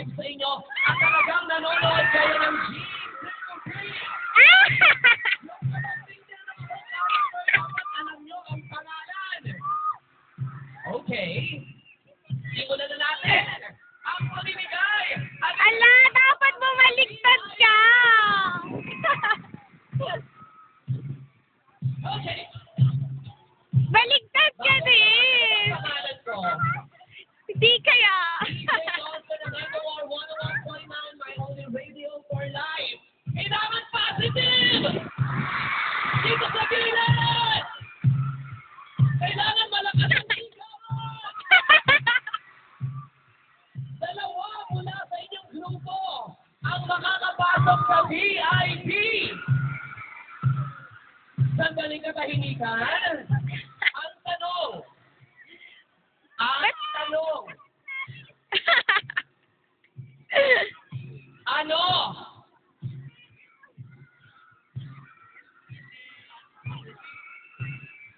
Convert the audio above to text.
nag-type sa inyo at talagang nanonood kayo ng alam nyo ang pangalan. Okay. Simulan na natin ang pamimigay. Ala, dapat bumaligtad ka! Okay. Baligtad ka din! Ang pangalan ko. Hindi kaya. My only radio for life. Kailangan positive! Dito sa gilid! Kailangan malakas ang sigawan! Dalawa mula sa inyong grupo ang makakapasok sa VIP! Sandaling katahimikan. Ang tanong,